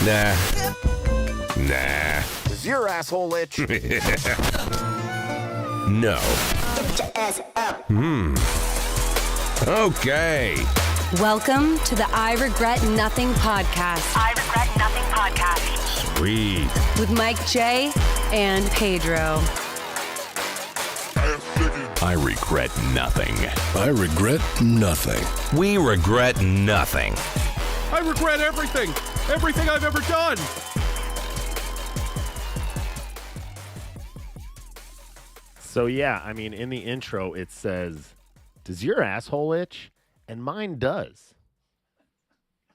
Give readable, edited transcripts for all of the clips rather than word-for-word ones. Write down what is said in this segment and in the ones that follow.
Nah. Is your asshole itch? No. Get your ass up. Okay. Welcome to the I Regret Nothing podcast. I Regret Nothing podcast. Sweet. With Mike J and Pedro. I regret nothing. I regret nothing. We regret nothing. I regret everything. Everything I've ever done. So yeah, I mean, in the intro it says, "Does your asshole itch?" And mine does.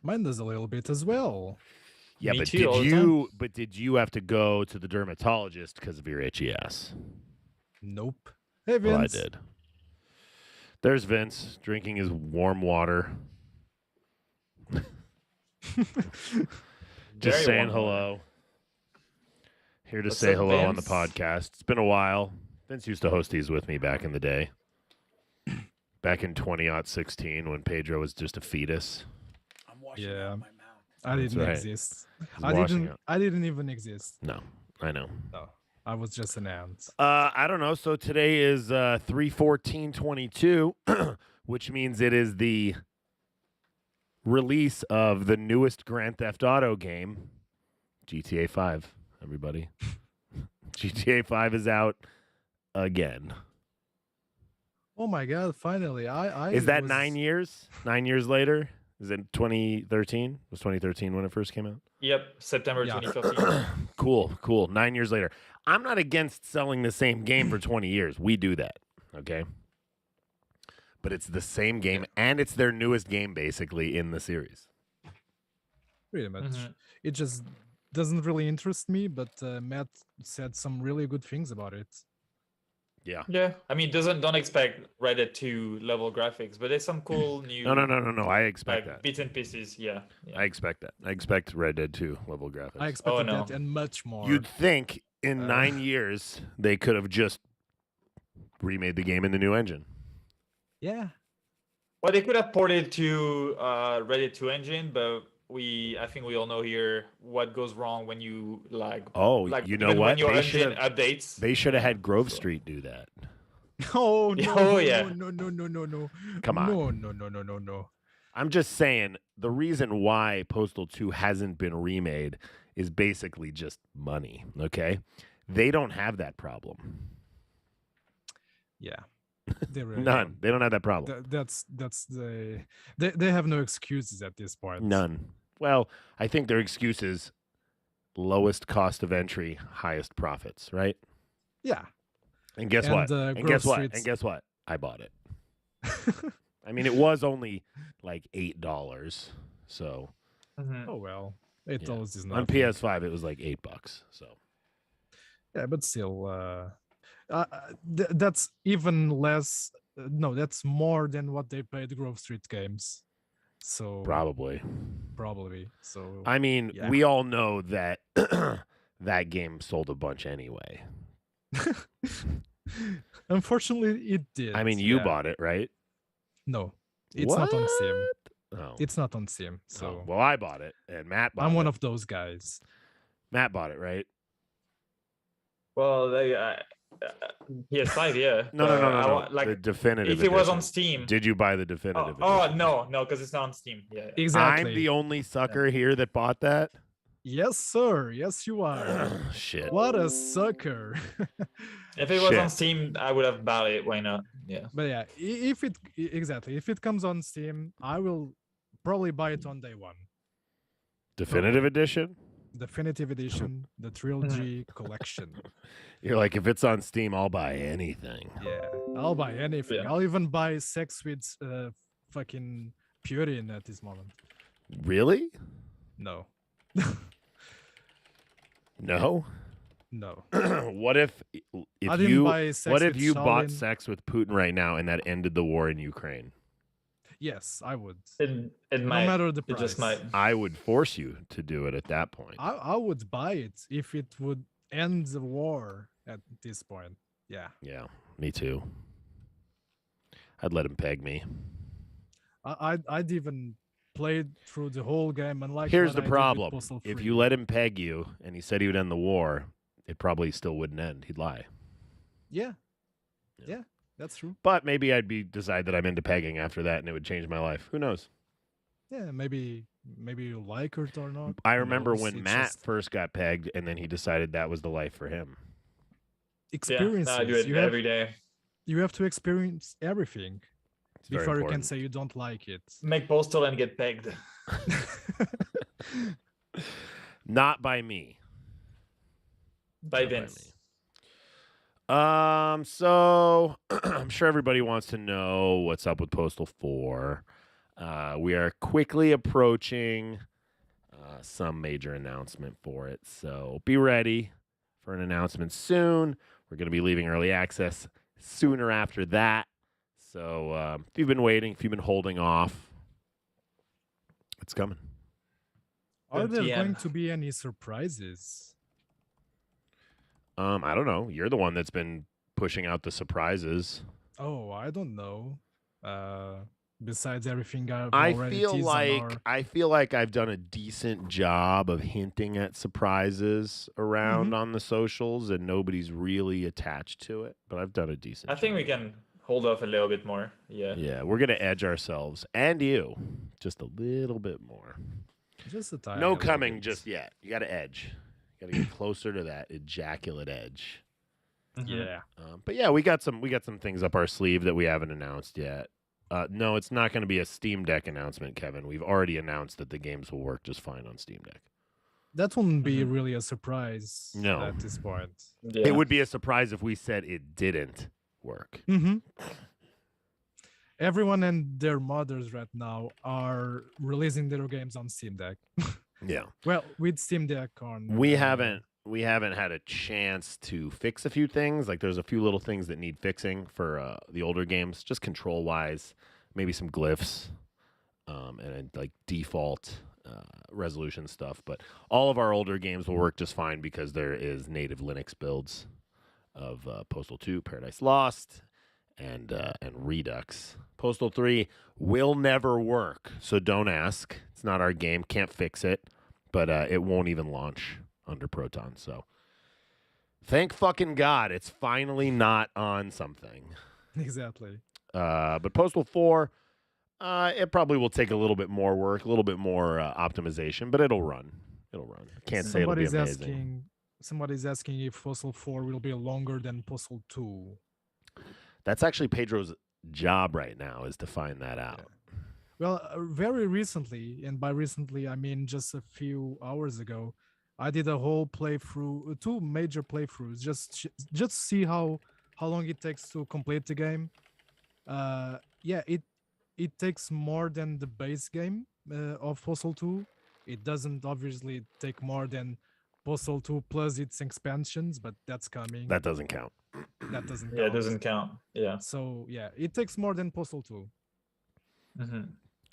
Mine does a little bit as well. Yeah, Me but too, all did the you? But did you have to go to the dermatologist because of your itchy ass? Nope. Hey, Vince. Well, I did. There's Vince drinking his warm water. Just Very saying warm hello. Here to What's say up, hello on the Vince? podcast. It's been a while. Vince used to host these with me back in the day. Back in 2016 when Pedro was just a fetus. I'm washing Yeah. out my mouth. I didn't right. exist. He's I washing didn't. out. I didn't even exist. No, I know. No, I was just an ant. I don't know. So today is 3/14/22, which means it is the release of the newest Grand Theft Auto game, GTA 5. Everybody, GTA 5 is out again. Oh my god! Finally, I Is that was- 9 years? 9 years later? Is it 2013? Was 2013 when it first came out? Yep, September Yeah. 2015. Cool. 9 years later. I'm not against selling the same game for 20 years. We do that, okay? But it's the same game, and it's their newest game, basically, in the series. Pretty much. Mhm. It just doesn't really interest me. But Matt said some really good things about it. Yeah. Yeah, I mean, don't expect Red Dead 2 level graphics, but there's some cool new No. I expect like that. bits and pieces. Yeah. I expect that. I expect Red Dead 2 level graphics. I expected no. that and much more. You'd think in 9 years they could have just remade the game in the new engine. Yeah. Well, they could have ported to Red Dead 2 engine, but I think we all know here what goes wrong when you like. Oh, like you know when what? your They engine should updates. They should have had Grove So- Street do that. Oh no! Oh, yeah. No! Come on. No! I'm just saying the reason why Postal 2 hasn't been remade is basically just money, okay? They don't have that problem. Yeah. They really None. don't. They don't have that problem. That's they have no excuses at this point. None. Well, I think their excuse is lowest cost of entry, highest profits, right? Yeah. And guess And, what? Grove And guess what? Street's- And guess what? I bought it. I mean, it was only like $8, so Mhm. Oh well. $8 is on not PS5 it was like $8. So Yeah, but still that's even less no, that's more than what they paid Grove Street Games. So probably. So I mean, Yeah. we all know that that game sold a bunch anyway. unfortunately it did. I mean, you yeah. bought it, right? No. It's not on Steam. Oh. It's not on Steam. Oh, So well, I bought it, and Matt bought I'm it. one of those guys. Matt bought it, right? Well, they PS5, yeah. No. but I wa- the Like definitive. if it was on edition. Steam. Did you buy the definitive? Oh edition? no, because it's not on Steam. Yeah. Exactly. I'm the only sucker here that bought that. Yes, sir. Yes, you are. Shit. What a sucker. If it was Shit. on Steam, I would have bought it. Why not? Yeah. But yeah, if it comes on Steam, I will probably buy it on day one. Definitive edition? Definitive edition, the trilogy collection. You're like, if it's on Steam, I'll buy anything. Yeah, I'll buy anything. Yeah. I'll even buy Sex with fucking Putin at this moment. Really? No, No. no. What if I didn't buy Sex what if with you bought Stalin. sex with Putin right now and that ended the war in Ukraine? Yes, I would. It No might. matter the It price. just might. I would force you to do it at that point. I would buy it if it would end the war at this point. Yeah. Yeah, me too. I'd let him peg me. I'd even played through the whole game, unlike Here's what the I did with problem. Postal If 3. you let him peg you and he said he would end the war, it probably still wouldn't end. He'd lie. Yeah, that's true. But maybe I'd decide that I'm into pegging after that and it would change my life. Who knows? Yeah, maybe you like it or not. I Who remember knows? when It's Matt just first got pegged and then he decided that was the life for him. experiences. Yeah, I do it every day. You have to experience everything It's very before you can important. say you don't like it. Make Postal and get pegged. Not by me. By Not by Vince. So I'm sure everybody wants to know what's up with Postal 4. We are quickly approaching some major announcement for it. So be ready for an announcement soon. We're going to be leaving early access sooner after that. So if you've been waiting, if you've been holding off, it's coming. Are there TM. going to be any surprises? I don't know. You're the one that's been pushing out the surprises. Oh, I don't know. Besides everything I've I already feel teased on like our... I've done a decent job of hinting at surprises around on the socials, and nobody's really attached to it. But I've done a decent. I think job. we can hold off a little bit more. Yeah. Yeah, we're gonna edge ourselves and you just a little bit more. Just a tiny No little coming bit. just yet. You got to edge. You got to get closer to that ejaculate edge. Yeah. But yeah, we got some things up our sleeve that we haven't announced yet. No, it's not going to be a Steam Deck announcement, Kevin. We've already announced that the games will work just fine on Steam Deck. That wouldn't be really a surprise No. at this point. Yeah. It would be a surprise if we said it didn't work. Mm-hmm. Everyone and their mothers right now are releasing their games on Steam Deck. Yeah. Well, with Steam Deck on. We haven't had a chance to fix a few things. Like there's a few little things that need fixing for the older games, just control wise, maybe some glyphs, and like default resolution stuff. But all of our older games will work just fine because there is native Linux builds of Postal 2, Paradise Lost, and Redux. Postal 3 will never work, so don't ask. It's not our game. Can't fix it, but it won't even launch under Proton. So thank fucking God it's finally not on something. Exactly. But Postal 4, it probably will take a little bit more work, a little bit more optimization, but it'll run. It'll run. Can't say it'll be amazing. Somebody's asking if Postal 4 will be longer than Postal 2. That's actually Pedro's job right now, is to find that out. Well, very recently, and by recently I mean just a few hours ago, I did a whole playthrough, 2 major playthroughs, just see how long it takes to complete the game. Yeah, it takes more than the base game of Postal 2. It doesn't obviously take more than Postal 2 plus its expansions, but that's coming. That doesn't count. That doesn't count. Yeah, it doesn't count. Yeah. So yeah, it takes more than Postal 2. Mm-hmm.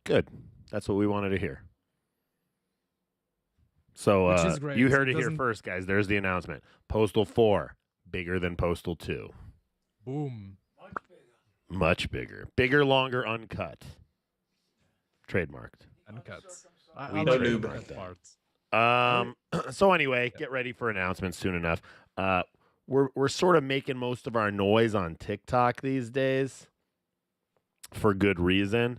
Good. That's what we wanted to hear. So Which is great. you heard It it here doesn't- first, guys. There's the announcement. Postal 4, bigger than Postal 2. Boom. Much bigger. Bigger, longer, uncut. Trademarked. Uncut. We I no like lube. the like uncut that. part. So anyway, get ready for announcements soon enough. We're sort of making most of our noise on TikTok these days for good reason.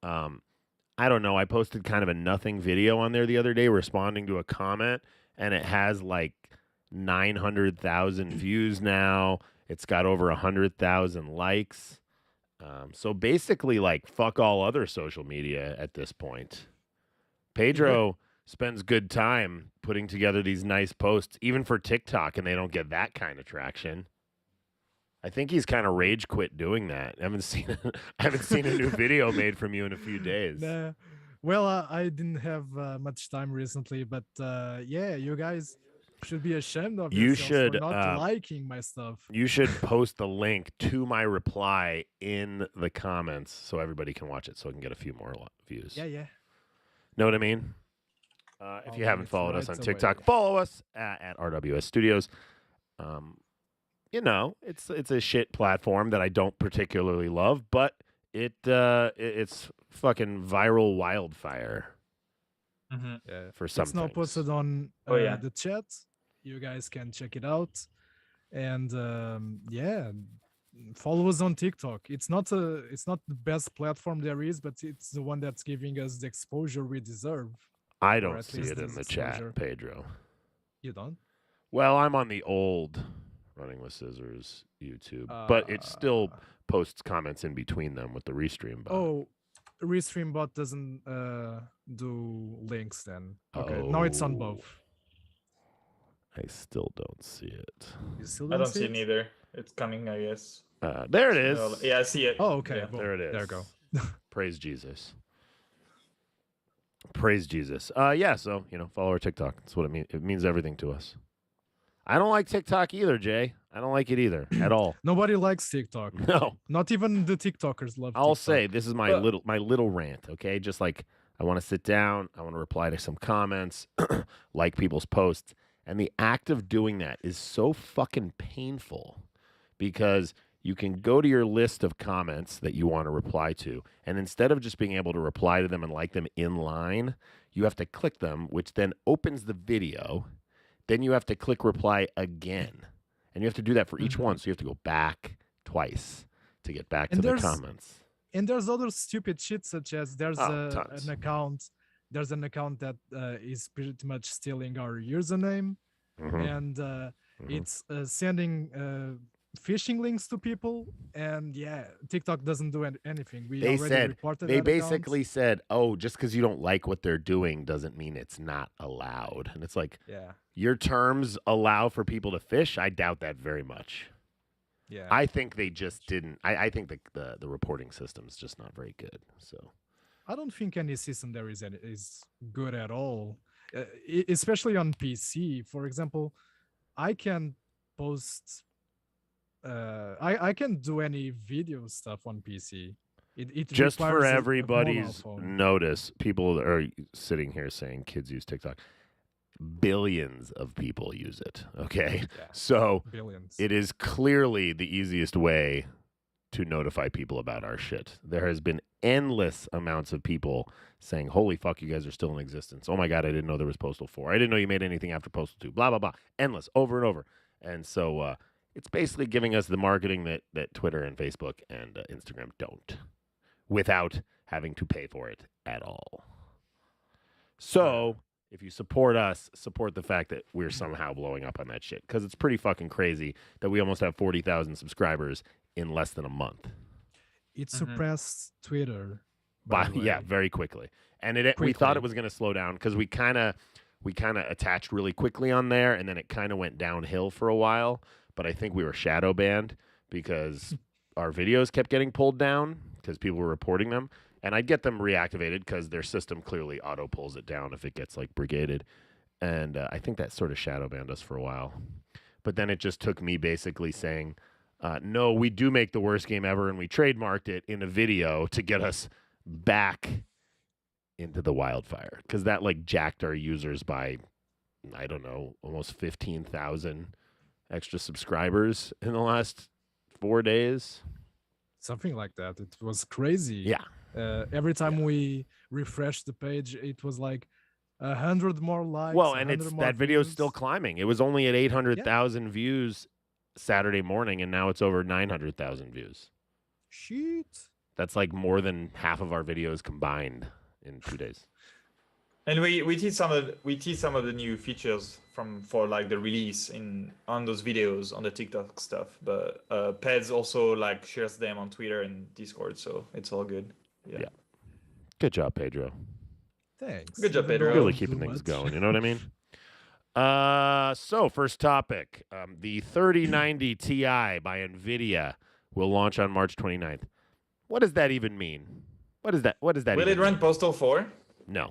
I don't know. I posted kind of a nothing video on there the other day responding to a comment, and it has like 900,000 views now. It's got over 100,000 likes. So basically, like, fuck all other social media at this point. Pedro spends good time putting together these nice posts, even for TikTok, and they don't get that kind of traction. I think he's kind of rage quit doing that. I haven't seen a new video made from you in a few days. Nah. Well, I didn't have much time recently, but yeah, you guys should be ashamed of You yourselves should, for not liking my stuff. You should post the link to my reply in the comments so everybody can watch it, so I can get a few more views. Yeah. Know what I mean? If I'll you do haven't it followed us right on away. TikTok, follow us at RWS Studios. You know, it's a shit platform that I don't particularly love, but It's fucking viral wildfire Yeah. for some It's now things. posted on Oh, yeah. the chat. You guys can check it out. And yeah, follow us on TikTok. It's not the best platform there is, but it's the one that's giving us the exposure we deserve. I or don't at see least it in this the chat, exposure. Pedro. You don't? Well, I'm on the old Running with Scissors YouTube, but it still posts comments in between them with the restream bot. Oh, Restream bot doesn't do links then. Okay, now it's on both. I still don't see it. You still I don't don't see it it? neither. It's coming, I guess. There it is. Yeah, I see it. Oh, okay. Yeah. Well, There it is. There you go. Praise Jesus. Praise Jesus. Yeah, so, follow our TikTok. That's what it means. It means everything to us. I don't like TikTok either, Jay. I don't like it either at all. Nobody likes TikTok. No. Not even the TikTokers love I'll TikTok. say this is my little rant, okay? Just like I want to sit down, I want to reply to some comments, like people's posts, and the act of doing that is so fucking painful because you can go to your list of comments that you want to reply to, and instead of just being able to reply to them and like them in line, you have to click them, which then opens the video. Then you have to click reply again. And you have to do that for each one. So you have to go back twice to get back to the comments. And there's other stupid shit such as there's tons. an account. There's an account that is pretty much stealing our username, and it's sending phishing links to people. And yeah, TikTok doesn't do anything. We reported they that basically account. said, "Oh, just because you don't like what they're doing doesn't mean it's not allowed." And it's like, Yeah. Your terms allow for people to fish? I doubt that very much. Yeah. I think they just didn't. I think the reporting system's just not very good. So I don't think any system there is good at all, especially on PC. For example, I can post. I can do any video stuff on PC. It just for requires a everybody's mobile phone. notice, people are sitting here saying kids use TikTok. Billions of people use it. Okay, so Billions. it is clearly the easiest way to notify people about our shit. There has been endless amounts of people saying, "Holy fuck, you guys are still in existence. Oh my god, I didn't know there was Postal 4. I didn't know you made anything after Postal 2. Blah blah blah." Endless, over and over. And so it's basically giving us the marketing that Twitter and Facebook and Instagram don't, without having to pay for it at all. So if you support us, support the fact that we're somehow blowing up on that shit. Because it's pretty fucking crazy that we almost have 40,000 subscribers in less than a month. It suppressed Twitter. Yeah, very quickly. And we thought it was going to slow down because we kind of attached really quickly on there, and then it kind of went downhill for a while. But I think we were shadow banned because our videos kept getting pulled down because people were reporting them. And I'd get them reactivated because their system clearly auto pulls it down if it gets like brigaded. And I think that sort of shadow banned us for a while. But then it just took me basically saying, no, we do make the worst game ever, and we trademarked it in a video to get us back into the wildfire. Because that like jacked our users by, I don't know, almost 15,000 extra subscribers in the last 4 days. Something like that. It was crazy. Yeah. Every time we refreshed the page, it was like 100 more likes. Well, and that video is views. still climbing. It was only at 800,000 views Saturday morning, and now it's over 900,000 views. Shit. That's like more than half of our videos combined in 2 days. And we tease some of the new features for like the release on those videos on the TikTok stuff. But Peds also like shares them on Twitter and Discord, so it's all good. Yeah. Good job, Pedro. Thanks. Good job, Even Pedro. though I Really don't keeping do things much. going. You know what I mean? So first topic, the 3090 Ti by Nvidia will launch on March 29th. What does that even mean? What is that? Will it run Postal 4? No.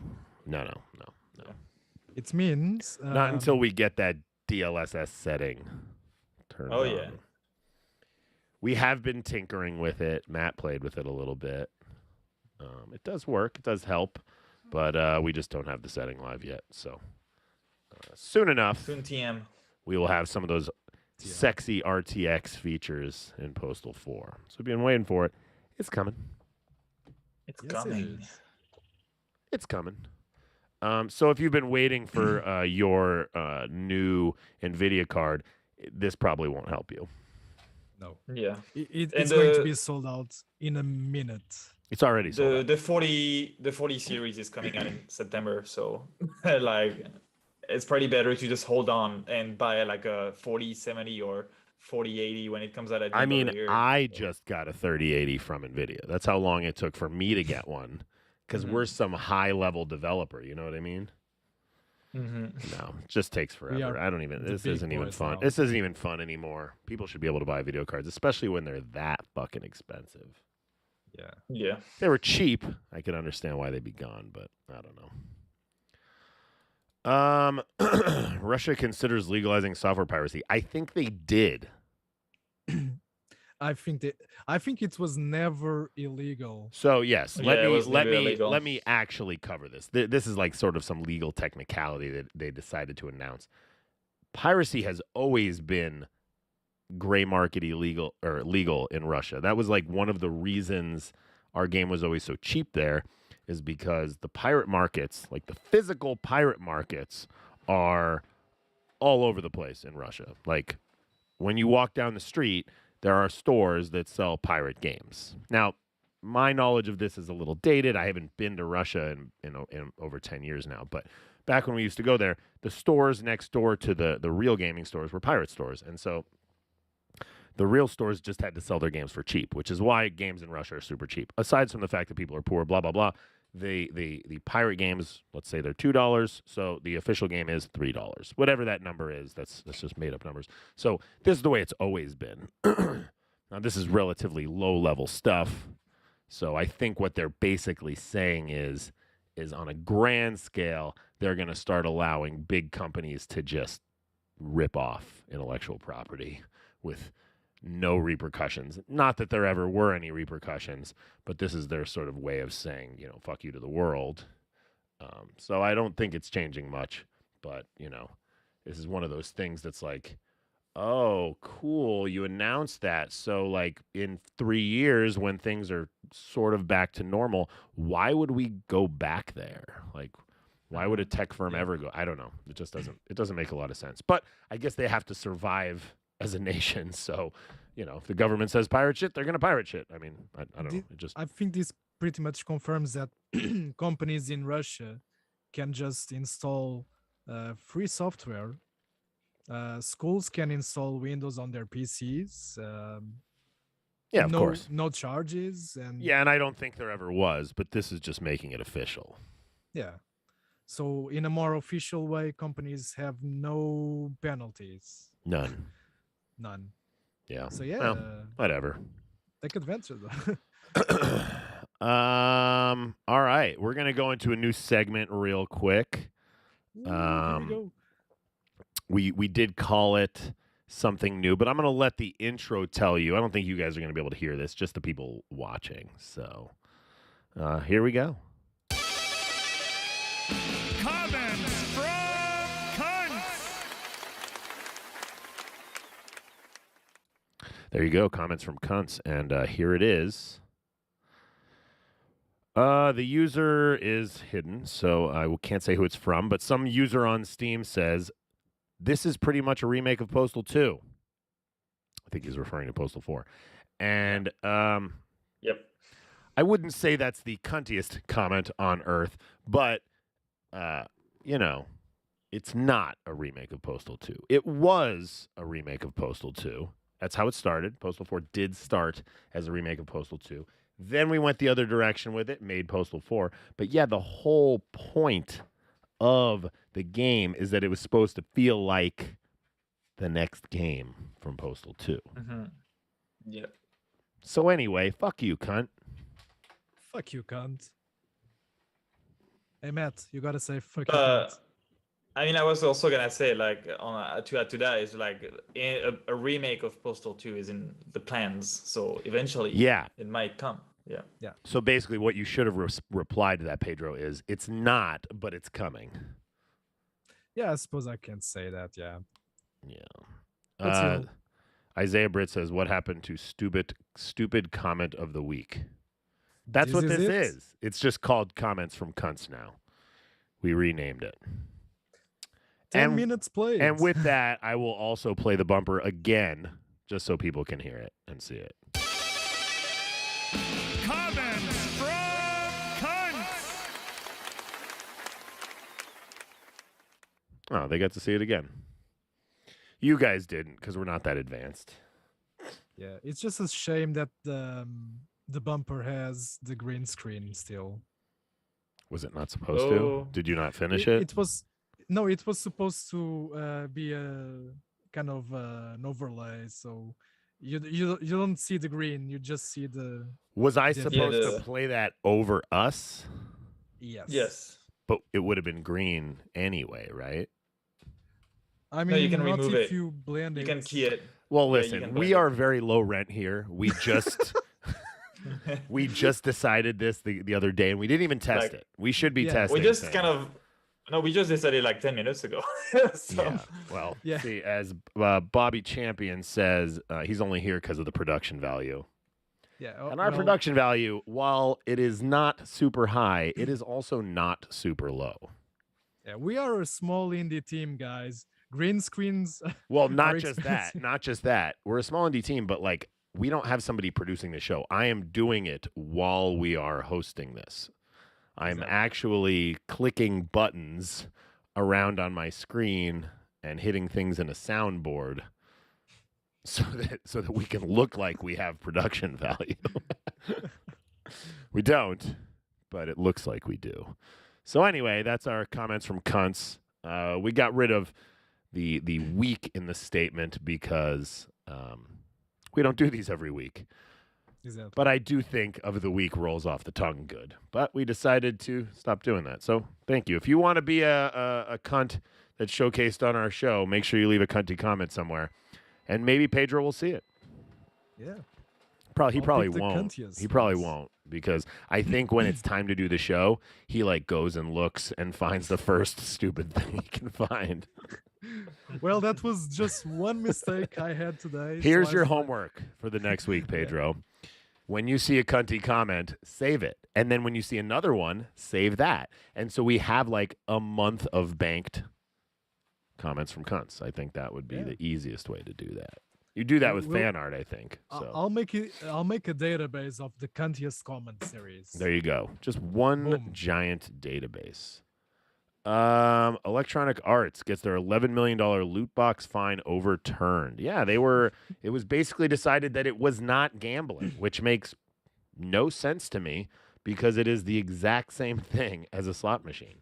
It means Not until we get that DLSS setting turned on. Yeah. We have been tinkering with it. Matt played with it a little bit. It does work. It does help. But we just don't have the setting live yet. So soon enough, Soon TM. we will have some of those sexy RTX features in Postal 4. So we've been waiting for it. It's coming. It's Yes, coming. it is. It's coming. So if you've been waiting for your new Nvidia card, this probably won't help you. No, Yeah. it's And going to the- be sold out in a minute. It's already sold out. The 40 series is coming out in September, so like it's probably better to just hold on and buy like a 4070 or 4080 when it comes out at the I end of mean, the year. I just got a 3080 from Nvidia. That's how long it took for me to get one, because we're some high-level developer. You know what I mean? No, it just takes forever. I don't even. the This big isn't even boys fun. now. This isn't even fun anymore. People should be able to buy video cards, especially when they're that fucking expensive. Yeah. Yeah. If they were cheap, I could understand why they'd be gone, but I don't know. Russia considers legalizing software piracy. I think they did. I think it was never illegal. So yes, Yeah, it was never illegal. let me actually cover this. This is like sort of some legal technicality that they decided to announce. Piracy has always been gray market illegal or legal in Russia. That was like one of the reasons our game was always so cheap there, is because the pirate markets, like the physical pirate markets, are all over the place in Russia. Like when you walk down the street, there are stores that sell pirate games. Now, my knowledge of this is a little dated. I haven't been to Russia in over 10 years now, but back when we used to go there, the stores next door to the real gaming stores were pirate stores. And so the real stores just had to sell their games for cheap, which is why games in Russia are super cheap. Aside from the fact that people are poor, blah, blah, blah, the pirate games, let's say they're $2, so the official game is $3. Whatever that number is, that's just made up numbers. So this is the way it's always been. Now, this is relatively low-level stuff, so I think what they're basically saying is on a grand scale, they're going to start allowing big companies to just rip off intellectual property with no repercussions. Not that there ever were any repercussions, but this is their sort of way of saying, fuck you to the world. So I don't think it's changing much, but, this is one of those things that's like, oh, cool, you announced that. So, like, in 3 years, when things are sort of back to normal, why would we go back there? Like, why would a tech firm ever go? I don't know. It just doesn't make a lot of sense. But I guess they have to survive as a nation. So, if the government says pirate shit, they're going to pirate shit. I mean, I don't know. I think this pretty much confirms that companies in Russia can just install free software. Schools can install Windows on their PCs. Yeah, of course. No charges. And yeah, and I don't think there ever was, but this is just making it official. Yeah. So in a more official way, companies have no penalties. None. None. Yeah. So yeah, well, whatever. take advantage though. All right, we're gonna go into a new segment real quick. Here we go. We did call it something new, but I'm gonna let the intro tell you. I don't think you guys are gonna be able to hear this, just the people watching. So here we go. Comments from cunts. There you go, comments from cunts, and here it is. The user is hidden, so I can't say who it's from, but some user on Steam says, this is pretty much a remake of Postal 2. I think he's referring to Postal 4. And Yep. I wouldn't say that's the cuntiest comment on Earth, but, it's not a remake of Postal 2. It was a remake of Postal 2. That's how it started. Postal 4 did start as a remake of Postal 2. Then we went the other direction with it, made Postal 4. But yeah, the whole point of the game is that it was supposed to feel like the next game from Postal 2. Mm-hmm. Yep. So anyway, fuck you, cunt. Fuck you, cunt. Hey Matt, you gotta say fuck you, cunt. I mean, I was also gonna say, like, to add to that is like a remake of Postal 2 is in the plans, so eventually, Yeah. it might come. Yeah. So basically, what you should have replied to that, Pedro, is it's not, but it's coming. Yeah, I suppose I can say that. Yeah. Isaiah Britt says, "What happened to stupid comment of the week?" That's what this it. is. It's just called Comments from Cunts now. We renamed it. 10 minutes played. And with that, I will also play the bumper again, just so people can hear it and see it. Comments from cunts. Oh, they got to see it again. You guys didn't, because we're not that advanced. Yeah, it's just a shame that the bumper has the green screen still. Was it not supposed to? Did you not finish it? It was supposed to be a kind of an overlay, so you don't see the green, you just see the. Was I supposed to play that over us? Yes. But it would have been green anyway, right? I mean, No, you can not remove if it. you blend it. You can key it. Well, Yeah, listen, you can we blend are very low rent here. We just we just decided this the other day, and we didn't even test it. We should be testing. We just things. we just decided like 10 minutes ago. So. Yeah. Well, Yeah. see, as Bobby Champion says, he's only here because of the production value. Yeah. And our production value, while it is not super high, it is also not super low. Yeah, we are a small indie team, guys. Green screens. Well, not are just expensive. that. Not just that. We're a small indie team, but like we don't have somebody producing the show. I am doing it while we are hosting this. I'm actually clicking buttons around on my screen and hitting things in a soundboard so that we can look like we have production value. We don't, but it looks like we do. So anyway, that's our comments from cunts. We got rid of the week in the statement because we don't do these every week. Exactly. But I do think of the week rolls off the tongue good. But we decided to stop doing that. So thank you. If you want to be a cunt that's showcased on our show, make sure you leave a cunty comment somewhere. And maybe Pedro will see it. Yeah. He probably pick the won't. cuntiest He probably ones. won't because I think when it's time to do the show, he like goes and looks and finds the first stupid thing he can find. Well, that was just one mistake I had today. Here's so your I thought- homework for the next week, Pedro. When you see a cunty comment, save it. And then when you see another one, save that. And so we have like a month of banked comments from cunts. I think that would be the easiest way to do that. You do that with fan art, I think. So I'll make a database of the cuntiest comment series. there you go. Just one Boom. giant database. Electronic Arts gets their $11 million loot box fine overturned. Yeah, it was basically decided that it was not gambling, which makes no sense to me because it is the exact same thing as a slot machine.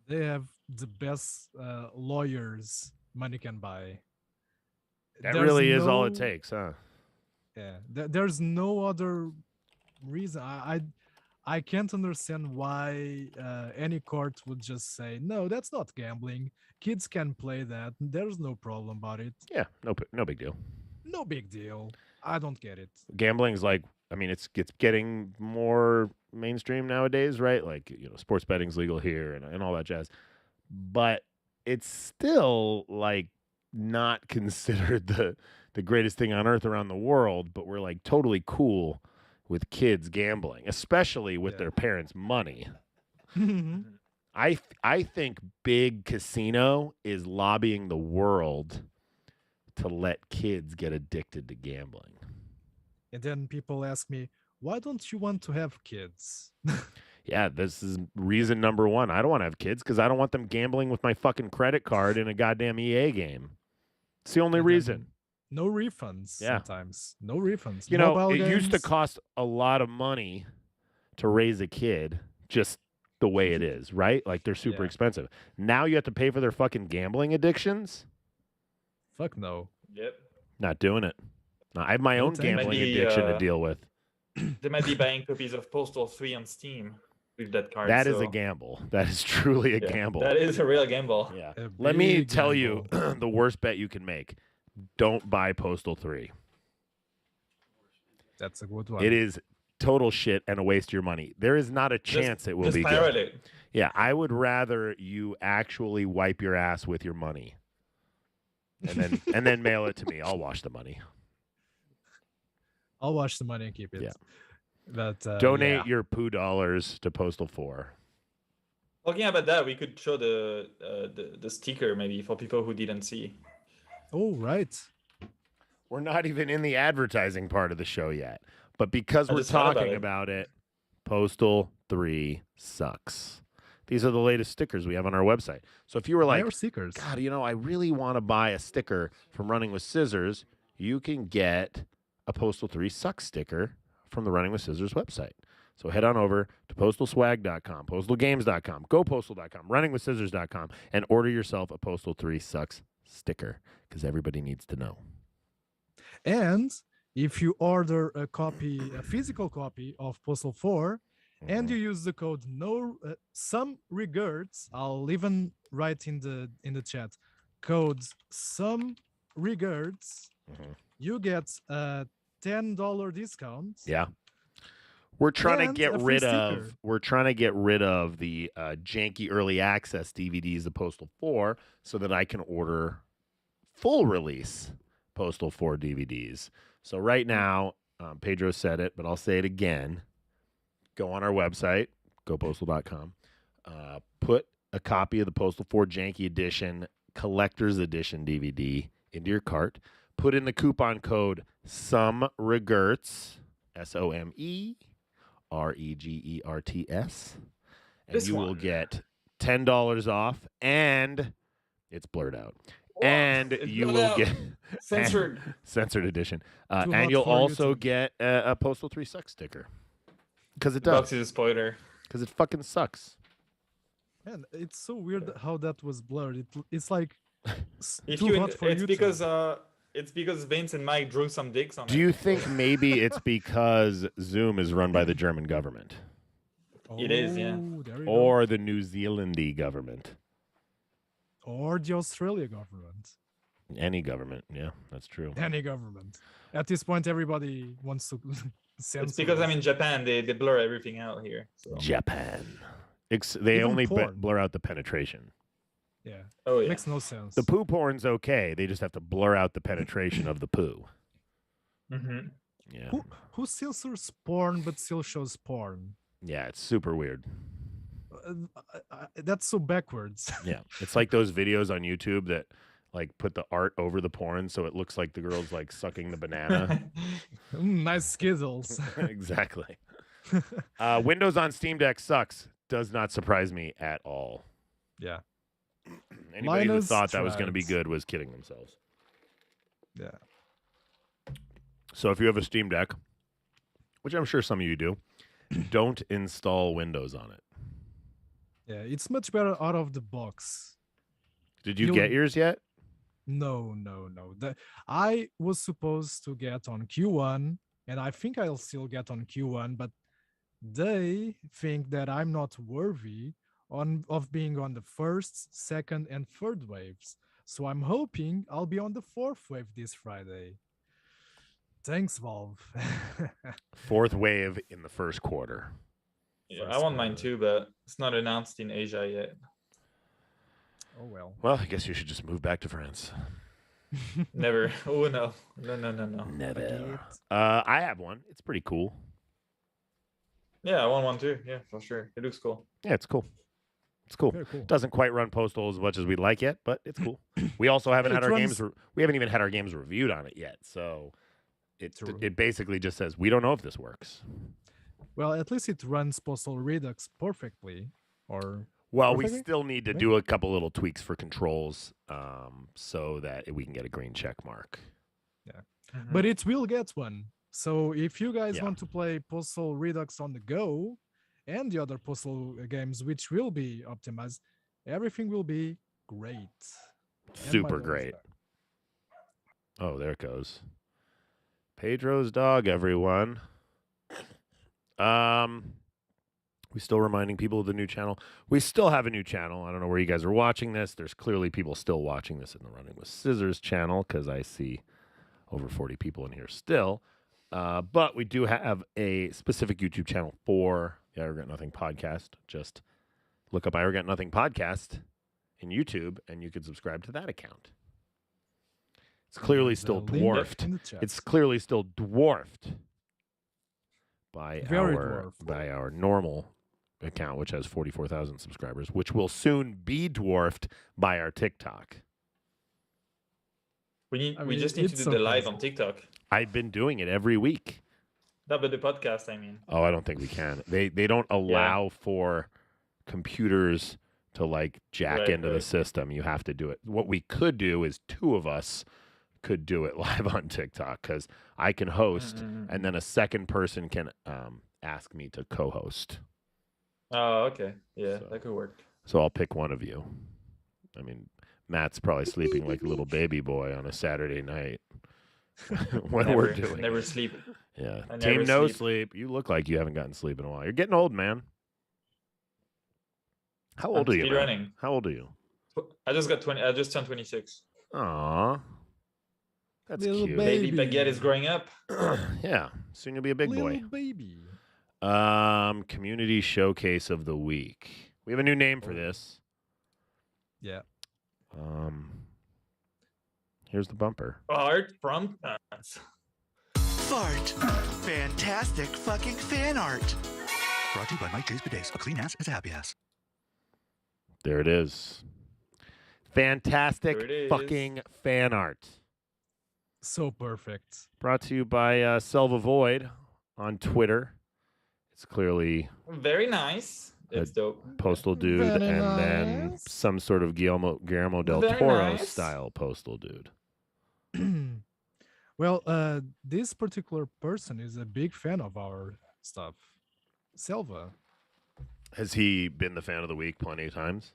They have the best lawyers money can buy. That There's really is all it no- takes, huh? Yeah, there's no other reason. I can't understand why any court would just say, no, that's not gambling. Kids can play that. There's no problem about it. Yeah, no big deal. No big deal. I don't get it. Gambling's like, I mean, it's getting more mainstream nowadays, right? Like, sports betting's legal here and all that jazz. But it's still like not considered the greatest thing on earth around the world, but we're like totally cool with kids gambling, especially with their parents' money. I think big casino is lobbying the world to let kids get addicted to gambling. And then people ask me, why don't you want to have kids? Yeah, this is reason number one. I don't want to have kids because I don't want them gambling with my fucking credit card in a goddamn EA game. It's the only reason. No refunds Yeah. sometimes. No refunds. You know, Mobile it used to games, cost a lot of money to raise a kid, just the way it is, right? Like they're super Yeah. expensive. Now you have to pay for their fucking gambling addictions. fuck no. Yep. Not doing it. No, I have my own thank you. gambling Maybe, addiction to deal with. They might be buying copies of Postal 3 on Steam with that card. That is so- a gamble. That is truly a Yeah, gamble. That is a real gamble. Yeah. A Let me big tell you gamble. the worst bet you can make. Don't buy Postal 3. That's a good one. It is total shit and a waste of your money. There is not a chance it will just be pirate good. it. Yeah, I would rather you actually wipe your ass with your money. And then mail it to me. I'll wash the money. I'll wash the money and keep it. Yeah. But Donate yeah. your poo dollars to Postal 4. Talking about that, we could show the sticker maybe for people who didn't see. Oh, right. We're not even in the advertising part of the show yet. But because I we're just heard about talking it. about it, Postal 3 sucks. These are the latest stickers we have on our website. So if you were Buy like, our stickers. God, I really want to buy a sticker from Running with Scissors, you can get a Postal 3 Sucks sticker from the Running with Scissors website. So head on over to postalswag.com, postalgames.com, gopostal.com, runningwithscissors.com, and order yourself a Postal 3 Sucks sticker because everybody needs to know. And if you order a physical copy of Postal 4, and you use the code some regards, I'll even write in the chat, code some regards, you get a $10 discount. Yeah. We're trying to And get a free rid of sticker. the janky early access DVDs of Postal 4 so that I can order full release Postal 4 DVDs. So right now, Pedro said it, but I'll say it again. Go on our website, gopostal.com. Put a copy of the Postal 4 Janky Edition Collector's Edition DVD into your cart. Put in the coupon code SOMEREGERTS, SOMEREGERTS, and you will get $10 off, and it's blurred out. And It's you blurred will out. get Censored. censored edition, Too and hot you'll for also YouTube. get a Postal 3 Sucks sticker because it The box does. is a spoiler. Because it fucking sucks. Man, it's so weird how that was blurred. It's like If too you, hot for it's YouTube. because Vince and Mike drew some dicks on it. Do you think maybe it's because Zoom is run by the German government It is, yeah. Oh, there you go. or the New Zealandy government? Or the Australia government. Any government, yeah, that's true. Any government. At this point, everybody wants to censor. It's because I'm us. in Japan. They blur everything out here. So. Japan. They Even only porn. blur out the penetration. Yeah. Oh yeah. Makes no sense. The poo porn's okay. They just have to blur out the penetration of the poo. Mm-hmm. Yeah. Who censors porn but still shows porn? Yeah, it's super weird. That's so backwards. Yeah. It's like those videos on YouTube that like put the art over the porn so it looks like the girl's like sucking the banana. Nice Skittles. Exactly. Windows on Steam Deck sucks. Does not surprise me at all. Yeah. Anybody who Linus thought that was going to be tried. good was kidding themselves. Yeah. So if you have a Steam Deck, which I'm sure some of you do, don't install Windows on it. Yeah, it's much better out of the box. Did you You'll- get yours yet? No. I was supposed to get on Q1, and I think I'll still get on Q1, but they think that I'm not worthy of being on the first, second, and third waves. So I'm hoping I'll be on the fourth wave this Friday. Thanks, Valve. Fourth wave in the first quarter. Yeah, I want mine too, but it's not announced in Asia yet. Oh well. Well, I guess you should just move back to France. Never. Oh no. No. Never. I have one. It's pretty cool. Yeah, I want one too. Yeah, for sure. It looks cool. Yeah, it's cool. It's cool. Very cool. Doesn't quite run Postal as much as we'd like yet, but it's cool. We also haven't had It our runs- games. We haven't even had our games reviewed on it yet. So True. it basically just says we don't know if this works. Well, at least it runs Postal Redux perfectly. Or Well, we perfectly? still need to Okay. do a couple little tweaks for controls, so that we can get a green check mark. But it will get one. So if you guys Yeah. want to play Postal Redux on the go and the other Postal games which will be optimized, everything will be great. And my Super dog is great. back. Oh, there it goes. Pedro's dog, everyone. We still reminding people of the new channel. We still have a new channel. I don't know where you guys are watching this. There's clearly people still watching this in the Running with Scissors channel because I see over 40 people in here still. But we do have a specific YouTube channel for the I Regret Nothing podcast. Just look up I Regret Nothing podcast in YouTube and you can subscribe to that account. It's clearly There's a still link dwarfed. in the chat. It's clearly still dwarfed by Very our normal account, which has 44,000 subscribers, which will soon be dwarfed by our TikTok. We just need to do the live on TikTok. I've been doing it every week. No, but the podcast, I mean. Oh, I don't think we can. They don't allow for computers to like jack into the system. You have to do it. What we could do is two of us could do it live on TikTok because I can host and then a second person can ask me to co-host. Oh, okay. Yeah, that could work. So I'll pick one of you. I mean, Matt's probably sleeping like a little baby boy on a Saturday night when we're doing never sleep. Yeah. I Team never no sleep. sleep. You look like you haven't gotten sleep in a while. You're getting old, man. How old are you? Speedrunning. How old are you? I just got 20. I just turned 26. Aw. That's Little cute. Baby Baguette is growing up. Yeah. Soon you'll be a big boy. Baby. Community showcase of the week. We have a new name for this. Yeah. Here's the bumper. Art from fans. Fart. Fantastic fucking fan art. Brought to you by Mike J's Bidets. A clean ass is a happy ass. There it is. Fantastic There it is. fucking fan art. So perfect. Brought to you by Selva Void on Twitter. It's clearly Very nice. It's dope. Postal dude Very and then nice. some sort of Guillermo del Very Toro nice. style Postal dude. Well, this particular person is a big fan of our stuff. Selva. Has he been the fan of the week plenty of times?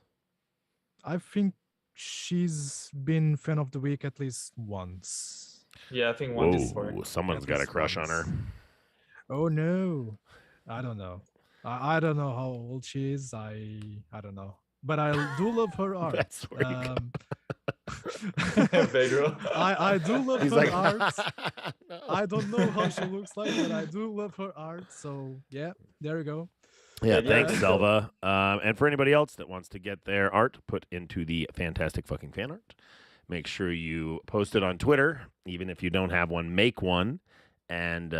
I think she's been fan of the week at least once. Yeah, I think one is for Whoa, someone's At got a least crush on her. once. Oh no. I don't know. I don't know how old she is. I don't know. But I do love her art. That's where you go. Pedro. I do love He's her like, art. no. I don't know how she looks like, but I do love her art. So yeah, there you go. Yeah, Yeah, thanks, yeah. Selva. And for anybody else that wants to get their art put into the fantastic fucking fan art, make sure you post it on Twitter. Even if you don't have one, make one. And,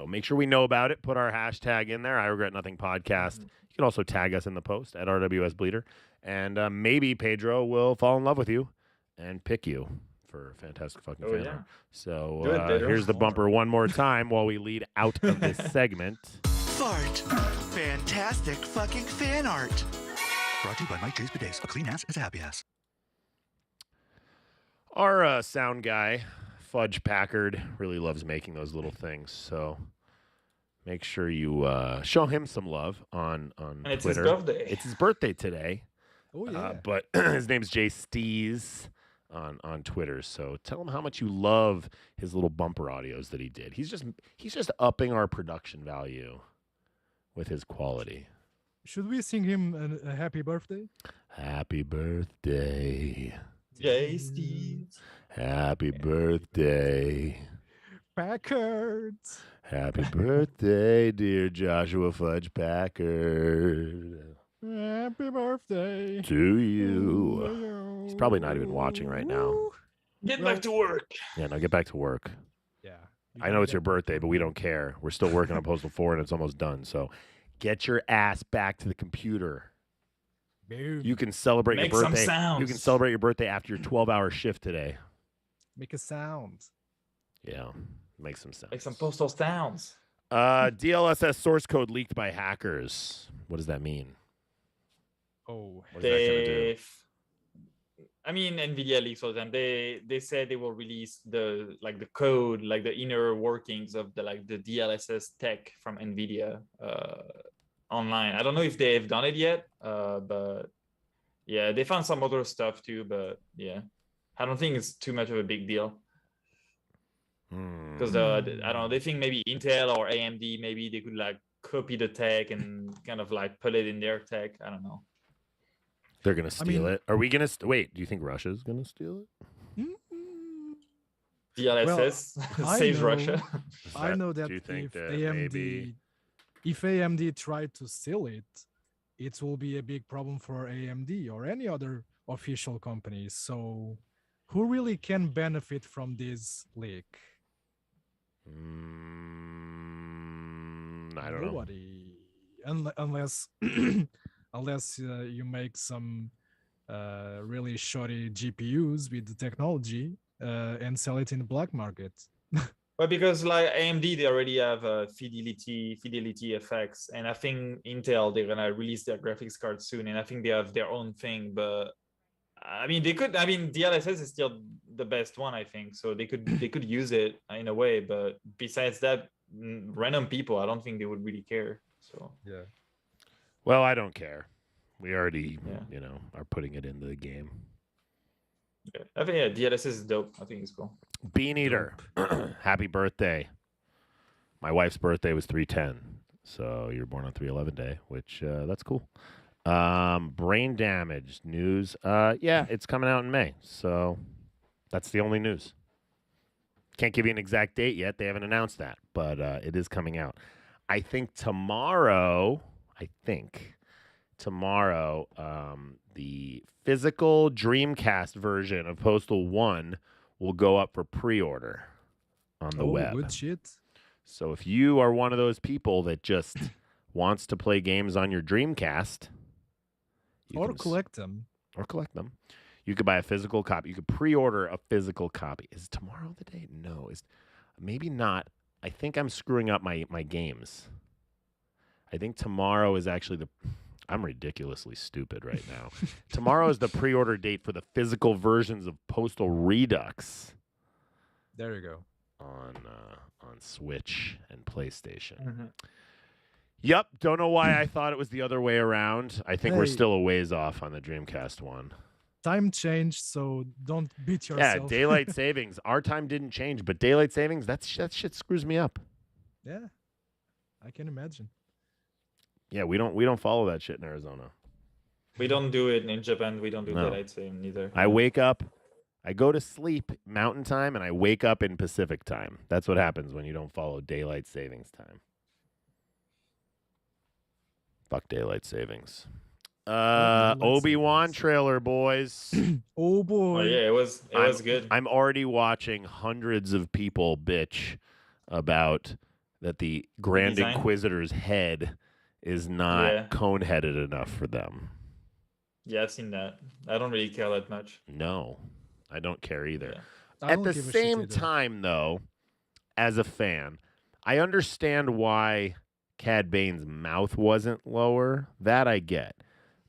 make sure we know about it. Put our hashtag in there, I Regret Nothing Podcast. You can also tag us in the post at RWS Bleeder. And maybe Pedro will fall in love with you and pick you for fantastic fucking fan art. So Do it, Pedro. here's the bumper one more time while we lead out of this segment. Fart. Fantastic fucking fan art. Brought to you by Mike J's Bidets. A clean ass is a happy ass. Our sound guy, Fudge Packard, really loves making those little things. So make sure you show him some love on And it's Twitter. his birthday. It's his birthday today. Oh yeah. But his name's Jay Stees on Twitter. So tell him how much you love his little bumper audios that he did. He's just upping our production value with his quality. Should we sing him a happy birthday? Happy birthday. Jay Steve. Happy birthday. Packards. Happy birthday, dear Joshua Fudge Packard. Happy birthday To you. He's probably not even watching right now. Get back to work. Yeah, now get back to work. Yeah. I know it's your birthday, but we don't care. We're still working on Postal 4 and it's almost done. So get your ass back to the computer. Boom. You can celebrate Make your some birthday. sounds. You can celebrate your birthday after your 12-hour shift today. Make a sound. Yeah, make some sense. Make some postal sounds. DLSS source code leaked by hackers. What does that mean? Oh. What is that gonna do? I mean, Nvidia leaks all the time. They said they will release the code, like the inner workings of the DLSS tech from Nvidia online. I don't know if they've done it yet, but yeah, they found some other stuff too. But yeah, I don't think it's too much of a big deal because I don't know. They think maybe Intel or AMD maybe they could copy the tech and kind of put it in their tech. I don't know. They're gonna steal it. Are we gonna wait? Do you think Russia's gonna steal it? DLSS saves Russia. I know that do you think if that AMD tried to steal it, it will be a big problem for AMD or any other official companies. So, who really can benefit from this leak? I don't know. Nobody, unless unless you make some really shoddy GPUs with the technology and sell it in the black market. Well, because like AMD, they already have fidelity effects, and I think Intel, they're gonna release their graphics card soon, and I think they have their own thing. But I mean, they could. I mean, DLSS is still the best one, I think. So they could use it in a way. But besides that, random people, I don't think they would really care. So Yeah. Well, I don't care. We already, Yeah. are putting it into the game. yeah. I think DLSS is dope. I think it's cool. Bean Eater, happy birthday. My wife's birthday was 3/10, so you're born on 3/11 day, which that's cool. Brain damage news. Yeah, it's coming out in May, so that's the only news. Can't give you an exact date yet. They haven't announced that, but it is coming out. I think tomorrow, the physical Dreamcast version of Postal 1 will go up for pre-order on the web. Good shit. So if you are one of those people that just wants to play games on your Dreamcast, Or collect them. you could buy a physical copy. You could pre-order a physical copy. Is tomorrow the date? No, maybe not. I think I'm screwing up my games. I think tomorrow is actually I'm ridiculously stupid right now. Tomorrow is the pre-order date for the physical versions of Postal Redux. There you go. On Switch and PlayStation. Mm-hmm. Yep, don't know why I thought it was the other way around. I think we're Hey. still a ways off on the Dreamcast one. Time changed, so don't beat yourself. Yeah, daylight savings. Our time didn't change, but daylight savings, that shit screws me up. Yeah, I can imagine. Yeah, we don't follow that shit in Arizona. We don't do it in Japan. We don't do No. daylight saving either. I wake up, I go to sleep Mountain Time, and I wake up in Pacific Time. That's what happens when you don't follow daylight savings time. Fuck daylight savings. Obi-Wan trailer, boys. Oh boy. Oh yeah, it was good. I'm already watching hundreds of people bitch about that the Grand Design? Inquisitor's head is not Yeah. cone-headed enough for them. Yeah, I've seen that. I don't really care that much. No, I don't care either. Yeah. I At don't the give a shit same either. time, though, as a fan, I understand why Cad Bane's mouth wasn't lower. That I get.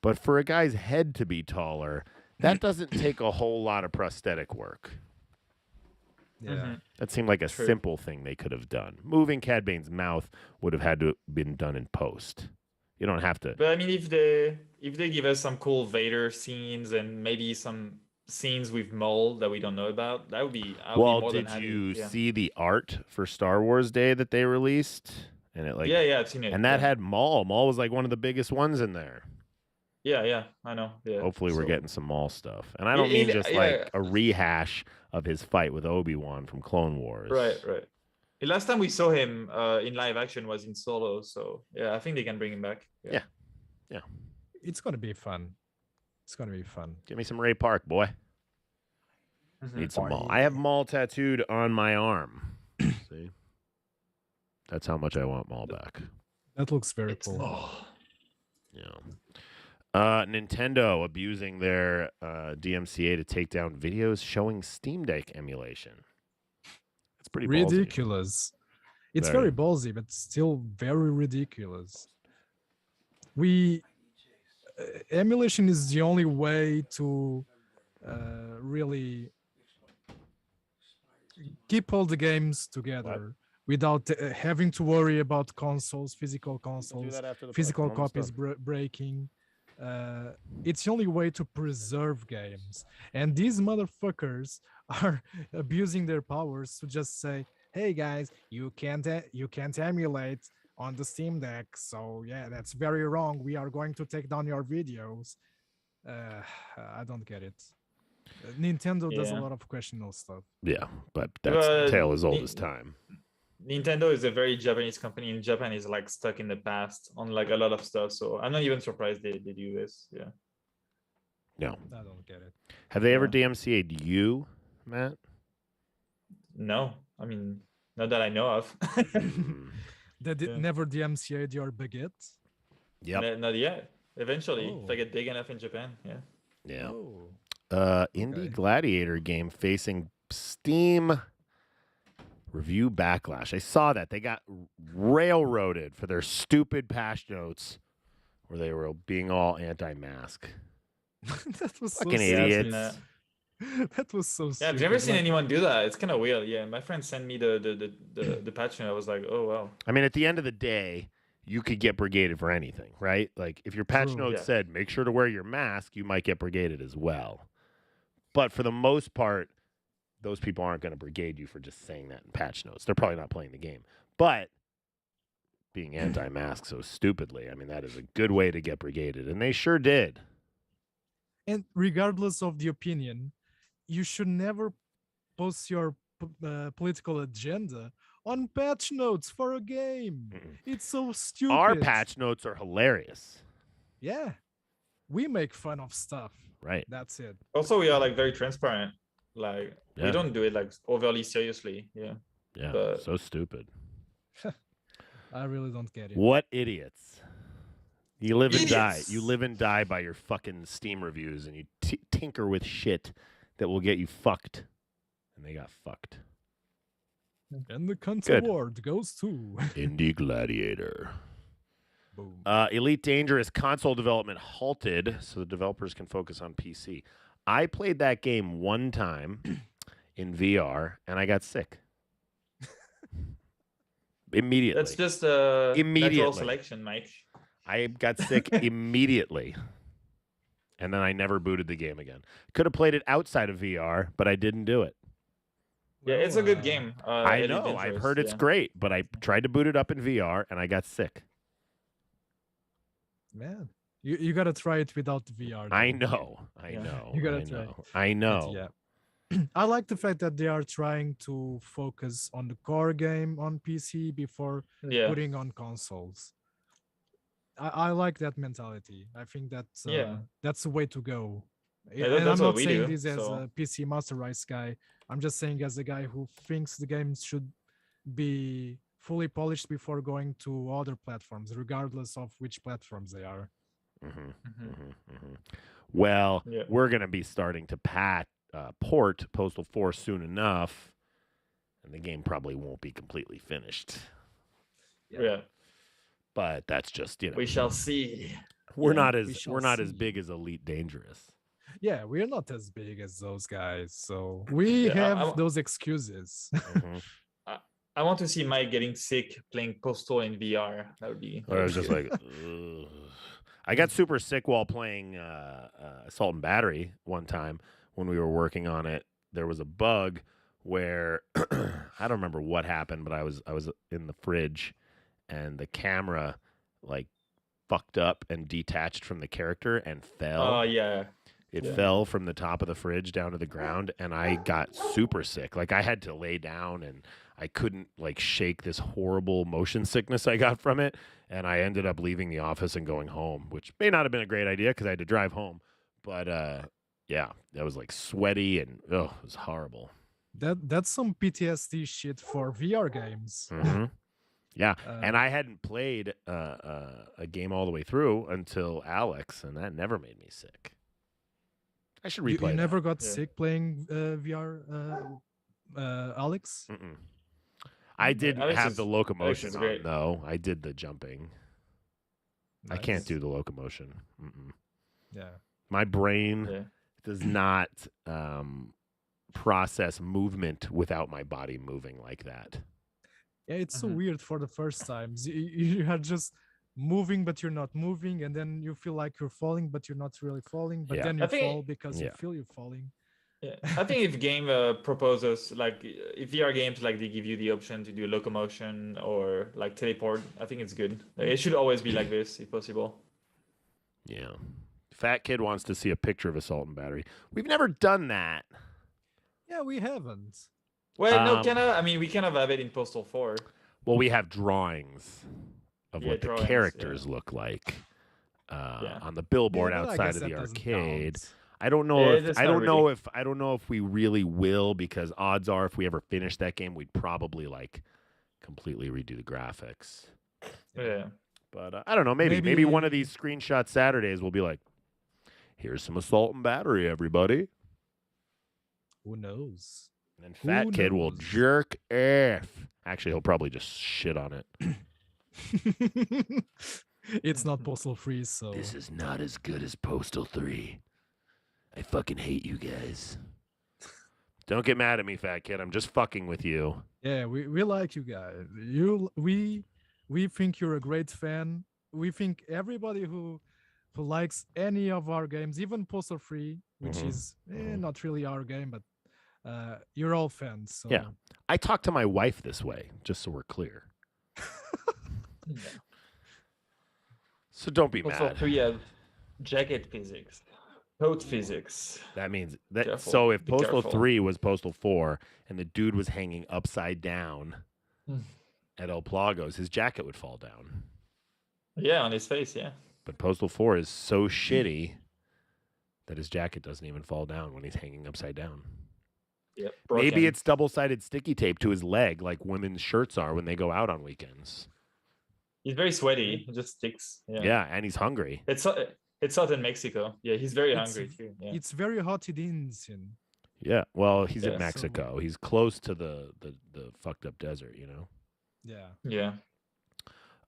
But for a guy's head to be taller, that doesn't take a whole lot of prosthetic work. Yeah. Mm-hmm. That seemed like a True. simple thing they could have done. Moving Cad Bane's mouth would have had to have been done in post. You don't have to. But I mean, if they give us some cool Vader scenes and maybe some scenes with Maul that we don't know about, that would be. I would be Well, more than did happy. you Yeah. see the art for Star Wars Day that they released? And it Yeah, I've seen it. and that yeah. had Maul. Maul was like one of the biggest ones in there. Yeah, I know. Yeah. Hopefully, we're So- getting some Maul stuff. And I don't mean just like a rehash of his fight with Obi-Wan from Clone Wars. Right. The last time we saw him in live action was in Solo, so yeah, I think they can bring him back. Yeah. It's gonna be fun. It's gonna be fun. Give me some Ray Park, boy. Mhm. Need some Maul. I have Maul tattooed on my arm. See? That's how much I want Maul back. That looks very cool. Yeah. Nintendo abusing their DMCA to take down videos showing Steam Deck emulation. That's pretty ballsy. Ridiculous. It's Very. very ballsy, but still very ridiculous. Emulation is the only way to really keep all the games together without having to worry about physical consoles, physical copies breaking. It's the only way to preserve games, and these motherfuckers are abusing their powers to just say, "Hey guys, you can't emulate on the Steam Deck, so yeah, that's very wrong. We are going to take down your videos." I don't get it. Nintendo does a Yeah. lot of questionable stuff. Yeah, but that's tale as old as time. Nintendo is a very Japanese company, and Japan is like stuck in the past on like a lot of stuff. So I'm not even surprised they do this. Yeah. No. I don't get it. Have they ever Yeah. DMCA'd you, Matt? No, I mean, not that I know of. Mm. They did Yeah. never DMCA'd your baguette. Yep. Not yet. Eventually, if Oh. I get big enough in Japan, yeah. Yeah. Oh. Indie Okay. Gladiator game facing Steam review backlash. I saw that. They got railroaded for their stupid patch notes where they were being all anti-mask. That was so Fucking Yeah, I've seen idiots. that. That was so Yeah, stupid. I've never seen like- anyone do that. It's kind of weird. Yeah, my friend sent me the patch and I was like, oh wow. I mean, at the end of the day, you could get brigaded for anything, right? Like, if your patch True. note Yeah. said, make sure to wear your mask, you might get brigaded as well. But for the most part, those people aren't going to brigade you for just saying that in patch notes. They're probably not playing the game. But being anti-mask so stupidly, I mean, that is a good way to get brigaded. And they sure did. And regardless of the opinion, you should never post your political agenda on patch notes for a game. It's so stupid. Our patch notes are hilarious. Yeah. We make fun of stuff. Right. That's it. Also, we are like very transparent. Like Yeah. we don't do it like overly seriously. Yeah. Yeah, But- so stupid. I really don't get it. What idiots. You live and die. Idiots. You live and die by your fucking Steam reviews, and you tinker with shit that will get you fucked. And they got fucked. And the cunt Good. award goes to Indie Gladiator. boom. Elite Dangerous console development halted so the developers can focus on PC. I played that game one time in VR, and I got sick. Immediately. That's just Immediately. natural selection, Mike. I got sick immediately. And then I never booted the game again. Could have played it outside of VR, but I didn't do it. Yeah, it's a good game. I Elite know. I've Dangerous, heard it's yeah. great, but I tried to boot it up in VR and I got sick. Man, you gotta try it without the VR. I though. know. I Yeah. know. You gotta I try. know. I But know. yeah. I like the fact that they are trying to focus on the core game on PC before Yeah. putting on consoles. I like that mentality. I think that's the way to go. Yeah, And that's I'm what not we saying do, this as so- a PC Master Race guy. I'm just saying as a guy who thinks the games should be fully polished before going to other platforms, regardless of which platforms they are. Well, Yeah. we're going to be starting to port Postal 4 soon enough, and the game probably won't be completely finished. Yeah. But that's just, you know, We shall see. we're yeah, not we as shall we're not as see. big as Elite Dangerous. Yeah, we're not as big as those guys, so we Yeah, have I- those excuses. Mhm. I want to see Mike getting sick playing Postal in VR. That would be. Or I was just like, ugh. I got super sick while playing Assault and Battery one time when we were working on it. There was a bug where I don't remember what happened, but I was in the fridge and the camera like fucked up and detached from the character and fell. Oh yeah. It Yeah. fell from the top of the fridge down to the ground, and I got super sick. Like I had to lay down, and I couldn't like shake this horrible motion sickness I got from it. And I ended up leaving the office and going home, which may not have been a great idea because I had to drive home. But yeah, that was like sweaty and it was horrible. That's some PTSD shit for VR games. Mhm. Yeah, Uh, and I hadn't played a game all the way through until Alex, and that never made me sick. I should You replay. that. never got Yeah. sick playing VR, Alex? Mm-mm. I did Alex have is- the Alex locomotion is on, great. though. I did the jumping. I can't Nice. do the locomotion. Mm-mm. Yeah. My brain Yeah. does not process movement without my body moving like that. Yeah, it's so Mhm. weird for the first times. You are just moving, but you're not moving, and then you feel like you're falling, but you're not really falling. But Yeah. then I you think- fall because you Yeah. feel you're falling. Yeah, I think if game proposes like if VR games like they give you the option to do locomotion or like teleport, I think it's good. Like, it should always be like this if possible. Yeah. Fat kid wants to see a picture of Assault and Battery. We've never done that. Yeah, we haven't. Well, no, Um, kind of. I mean, we kind of have it in Postal 4. Well, we have drawings of Yeah, what the drawings, yeah. characters look like Yeah. on the billboard Yeah, but I outside guess of the that doesn't arcade. count. I don't know Yeah, if that's I not don't know really- if I don't know if we really will, because odds are if we ever finish that game, we'd probably like completely redo the graphics. Yeah. But I don't know. Maybe one of these screenshot Saturdays will be like, here's some assault and battery, everybody. Who knows? And then Fat Kid will jerk off. Actually, he'll probably just shit on it. It's not Postal 3, so... This is not as good as Postal 3. I fucking hate you guys. Don't get mad at me, Fat Kid. I'm just fucking with you. Yeah, we like you guys. We think you're a great fan. We think everybody who likes any of our games, even Postal 3, which is not really our game, but you're all fans. So. Yeah. I talk to my wife this way, just so we're clear. So don't be Also, mad. we have jacket physics, coat physics. That means that. Careful. So if Be Postal careful. 3 was Postal 4 and the dude was hanging upside down at El Plagos, his jacket would fall down. Yeah, on his face, yeah. But Postal 4 is so shitty that his jacket doesn't even fall down when he's hanging upside down. Yep. Maybe it's double-sided sticky tape to his leg like women's shirts are when they go out on weekends. He's very sweaty. It just sticks. Yeah. Yeah, and he's hungry. It's hot in Mexico. Yeah, he's very hungry too. Yeah. It's very hot in Insin. Yeah, well, he's in Yeah, Mexico. He's close to the fucked up desert, you know? Yeah.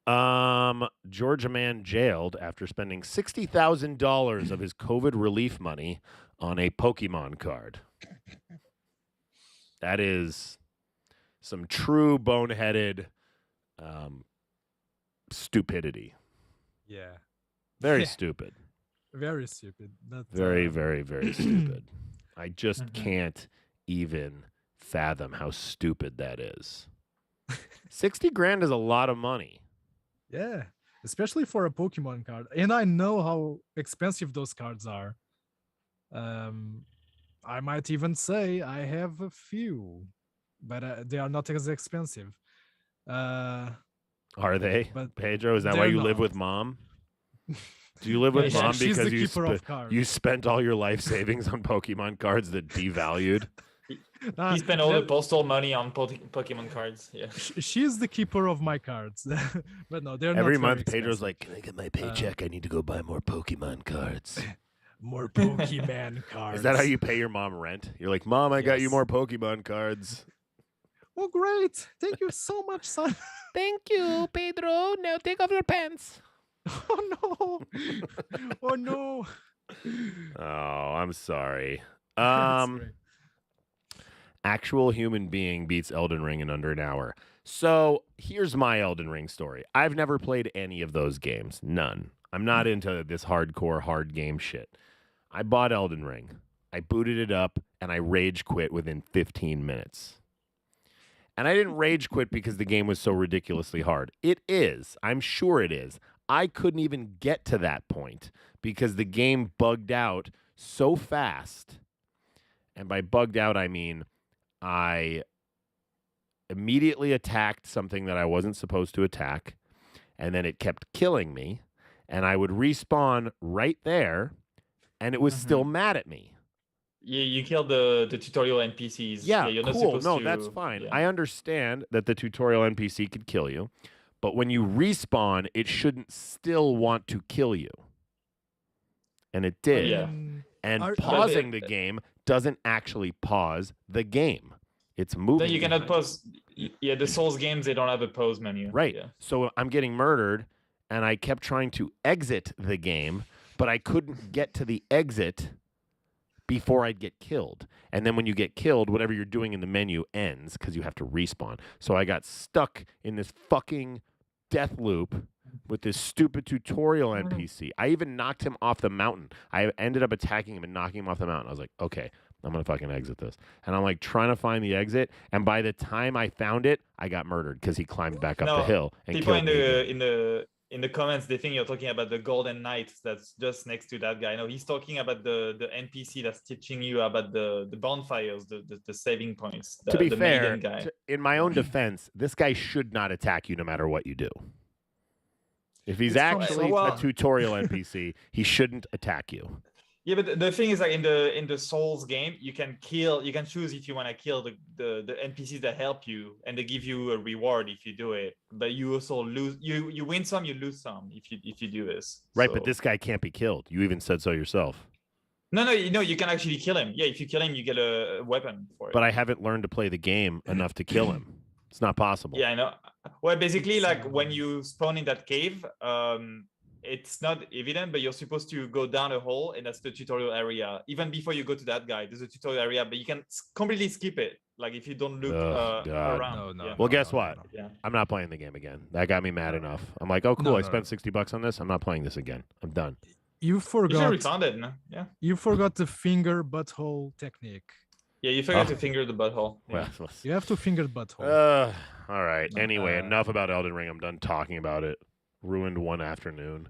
Yeah. Georgia man jailed after spending $60,000 of his COVID relief money on a Pokemon card. That is some true boneheaded stupidity. Yeah. Very stupid. Very stupid. That's, Very, very, very stupid. I just can't even fathom how stupid that is. 60 grand is a lot of money. Yeah, especially for a Pokemon card. And I know how expensive those cards are. I might even say I have a few, but they are not as expensive. Are they? But Pedro, is that why they're you live not. with mom? Do you live with Yeah, mom she's because the keeper of cards. you spent all your life savings on Pokemon cards that devalued? He spent all the postal money on Pokemon cards. Yeah. She's the keeper of my cards. But no, they're Every not month, very Pedro's expensive. like, "Can I get my paycheck? I need to go buy more Pokemon cards." More Pokemon cards. Is that how you pay your mom rent? You're like, "Mom, I got you Yes. more Pokemon cards." Oh, great. Thank you so much, son. Thank you, Pedro. Now take off your pants. Oh, no. Oh, no. Oh, I'm sorry. That's great. Actual human being beats Elden Ring in under an hour. So here's my Elden Ring story. I've never played any of those games. None. I'm not into this hardcore hard game shit. I bought Elden Ring. I booted it up and I rage quit within 15 minutes. And I didn't rage quit because the game was so ridiculously hard. It is. I'm sure it is. I couldn't even get to that point because the game bugged out so fast. And by bugged out, I mean I immediately attacked something that I wasn't supposed to attack, and then it kept killing me, and I would respawn right there, and it was still mad at me. Yeah, you killed the tutorial NPCs. Yeah, you're not cool. supposed No, to, that's fine. yeah. I understand that the tutorial NPC could kill you, but when you respawn, it shouldn't still want to kill you. And it did. Yeah. And Are- pausing the game doesn't actually pause the game. It's moving. No, you cannot pause. Yeah, the Souls games, they don't have a pause menu. Right. Yeah. So I'm getting murdered, and I kept trying to exit the game, but I couldn't get to the exit before I'd get killed. And then when you get killed, whatever you're doing in the menu ends because you have to respawn. So I got stuck in this fucking death loop with this stupid tutorial NPC. I even knocked him off the mountain. I ended up attacking him and knocking him off the mountain. I was like, okay, I'm going to fucking exit this. And I'm like trying to find the exit. And by the time I found it, I got murdered because he climbed back up the hill and people killed me. in the comments, they think you're talking about the Golden Knight that's just next to that guy. No, he's talking about the NPC that's teaching you about the bonfires, the saving points. To be the fair, maiden guy. in my own defense, this guy should not attack you no matter what you do. If he's actually Well- a tutorial NPC, he shouldn't attack you. Yeah, but the thing is, like in the Souls game, you can choose if you want to kill the NPCs that help you, and they give you a reward if you do it. But you also lose. You win some, you lose some if you do this. Right, So... but this guy can't be killed. You even said so yourself. No, you can actually kill him. Yeah, if you kill him, you get a weapon for it. But I haven't learned to play the game enough to kill him. It's not possible. Yeah, I know. Well, basically, like when you spawn in that cave, it's not evident, but you're supposed to go down a hole, and that's the tutorial area. Even before you go to that guy, there's a tutorial area, but you can completely skip it. Like if you don't look around. No, Yeah. Well, guess what? Yeah. I'm not playing the game again. That got me mad enough. I'm like, oh, cool. I spent $60 on this. I'm not playing this again. I'm done. You You should forgot. refund it, no? Yeah. You forgot the finger butthole technique. Yeah, you forgot to finger the butthole. Yeah. Well, You have to finger the butthole. all right. Anyway, enough about Elden Ring. I'm done talking about it. Ruined one afternoon.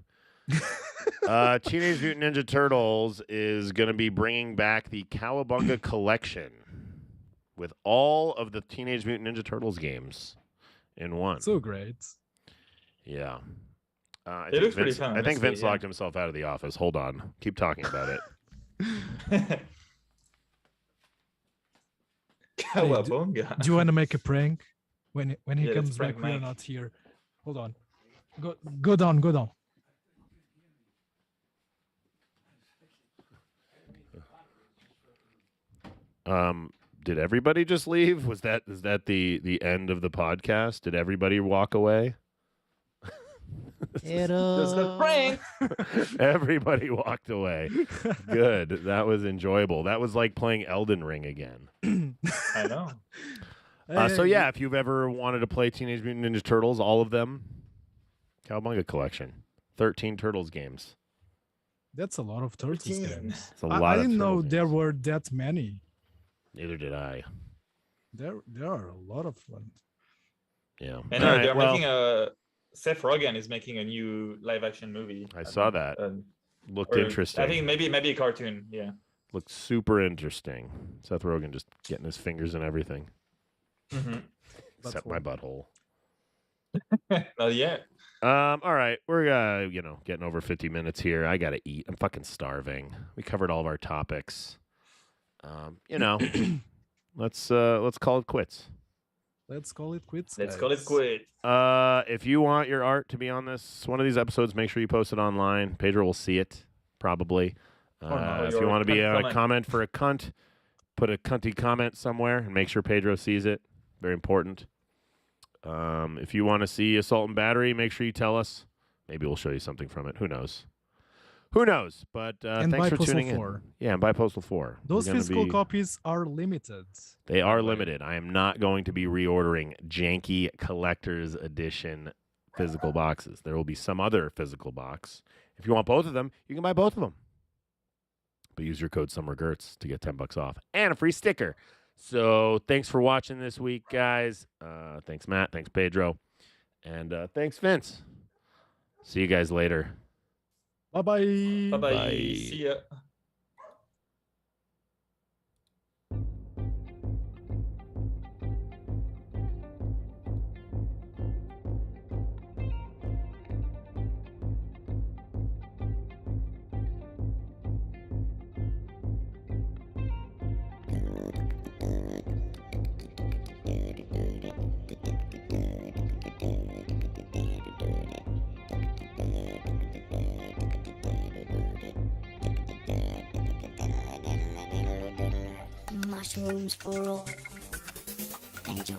Teenage Mutant Ninja Turtles is going to be bringing back the Cowabunga collection with all of the Teenage Mutant Ninja Turtles games in one. So great. Yeah. I It think looks pretty Vince, fun, I think honestly, Vince yeah. locked himself out of the office. Hold on. Keep talking about it. Cowabunga. Do you want to make a prank when he Yeah, let's comes back? prank We are Mike. not here. Hold on. Go down. Go down. Did everybody just leave? Is that the end of the podcast? Did everybody walk away? There's the prank. Everybody walked away. Good. That was enjoyable. That was like playing Elden Ring again. I know. So yeah, if you've ever wanted to play Teenage Mutant Ninja Turtles, all of them, Cowabunga collection, 13 Turtles games. That's a lot of Turtles games. It's a lot I of didn't know Turtles there games. were that many. Neither did I. There are a lot of them. Yeah. And All right, they're well, making a. Seth Rogen is making a new live action movie. I saw that. Looked or interesting. I think maybe a cartoon. Yeah. Looked super interesting. Seth Rogen just getting his fingers in everything. Mm-hmm. Except my butthole. Not yet. All right, we're getting over 50 minutes here. I gotta eat. I'm fucking starving. We covered all of our topics. Let's call it quits. Let's call it quits. Let's call it guys. quit. If you want your art to be on one of these episodes, make sure you post it online. Pedro will see it probably. If you want to be a comment for a cunt, put a cunty comment somewhere and make sure Pedro sees it. Very important. If you want to see Assault and Battery, make sure you tell us. Maybe we'll show you something from it. Who knows? But And thanks buy for Postal tuning 4. in. Yeah, and buy Postal 4. Those We're gonna physical be- copies are limited. They are limited. I am not going to be reordering janky collector's edition physical boxes. There will be some other physical box. If you want both of them, you can buy both of them. But use your code SummerGertz to get $10 off and a free sticker. So thanks for watching this week, guys. Thanks, Matt. Thanks, Pedro. And thanks, Vince. See you guys later. Bye-bye. Bye-bye. Bye. See ya. Mushrooms for all. Enjoy.